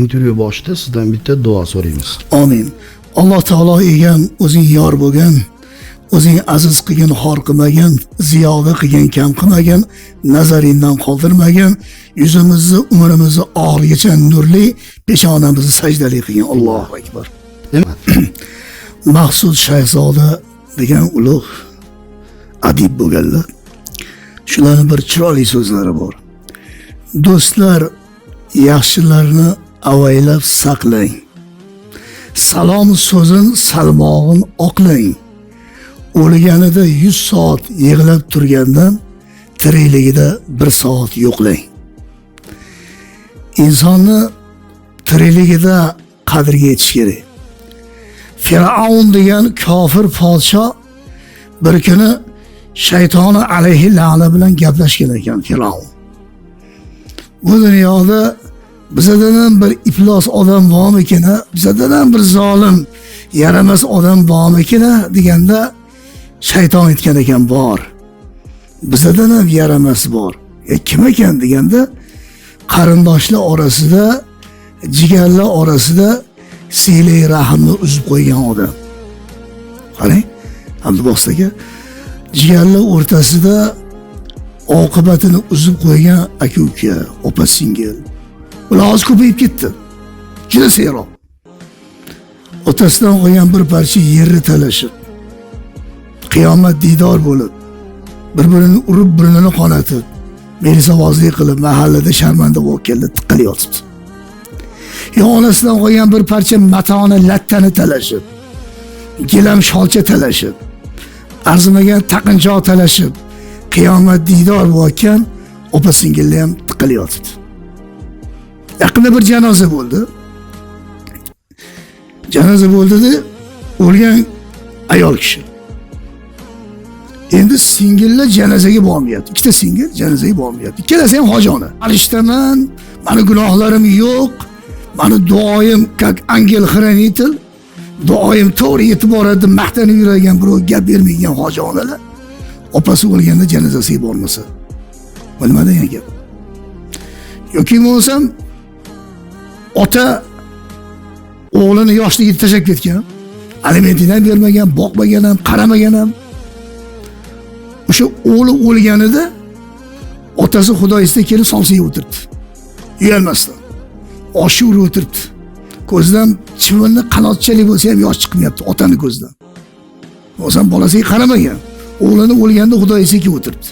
Intervyu boshida sizdan bitta duo so'raymiz. Amin. Alloh taolo egam o'zing yor bo'lgan, o'zing aziz qilgan, xor qilmagan, ziyoda qilgan, kam qilmagan, nazaringdan qoldirmagan, yuzimizni, umrimizni oxirigacha nurli, peshonamizni sajdali qilgan. Allohu akbar. Maqsud Shayxzoda degan ulug' adib bo'lganlar. Shularning bir chiroyli so'zlari bor. Do'stlar, yaxshilarni avaylab saqlang. Salom so'zin salmog'in oqlang. O'lganida 100 soat yig'lab turgandan tirikligida 1 soat yo'qlang. Insonni tirikligida qadriga yetish kerak. Fir'aun degan kofir podsho bir kuni shaytoni alayhi la'na bilan gaplashgan ekan Fir'aun. Bu dunyoda bizdan ham bir iflos odam bormikin, bizdan ham bir zolim, yaramas odam bormikin deganda shayton aytgan ekan bor. Bizdan ham yaramas bor. Kim ekan deganda qarindoshlar orasida, jigarlar orasida silay rahmni uzib qo'ygan odam. Qarang, Abdulboq aka, jigarlar o'rtasida oqibatini uzib qo'ygan aka-uka, opa-singil. Ular hozir ko'payib ketdi. Juda seroq. Otasidan qo'ygan bir parcha yerni talashib, qiyomat diydor bo'lib, bir-birini urib, birini qonatib, merisavozlik qilib, mahallada sharmanda bo'lib keldi, tiqilib yotibdi. Yo onasidan qo'ygan bir parcha matoni, lattani talashib, gilam sholcha talashib, arzimagan taqinchoq talashib, qiyomat diydor bo'lgan opa-singillar ham tiqilib yotibdi. Yaqinda bir janoza bo'ldi. Janoza bo'ldi-da, o'lgan ayol kishi. Endi singillar janozaga bormayapti. Ikkita singil janozaga bormayapti. Ikkalasi ham hojona. Alishtaman, meni gunohlarim yo'q. Meni duoyim как angel хранитель. Duoyim to'g'ri yetib boradi, maqtanib yuragan birov gap bermaydigan hojonalar. Opasi o'lganda janozasiga bormasa. Nima degan gap? Yoki bo'lsam ota o'g'lini yoshligida tashlab ketgan, alimentini ham bermagan, boqmagan ham, qaramagan ham. O'sha o'g'li o'lganida otasi xudoyisiga kelib somsaga o'tirdi. Uyalmasdan. Oshi urib o'tiribdi. Ko'zidan chivinni qanotchalik bo'lsa ham yosh chiqmayapti otani ko'zidan. O'zam bolasiga qaramagan. O'g'lini o'lganda xudoyisiga o'tiribdi.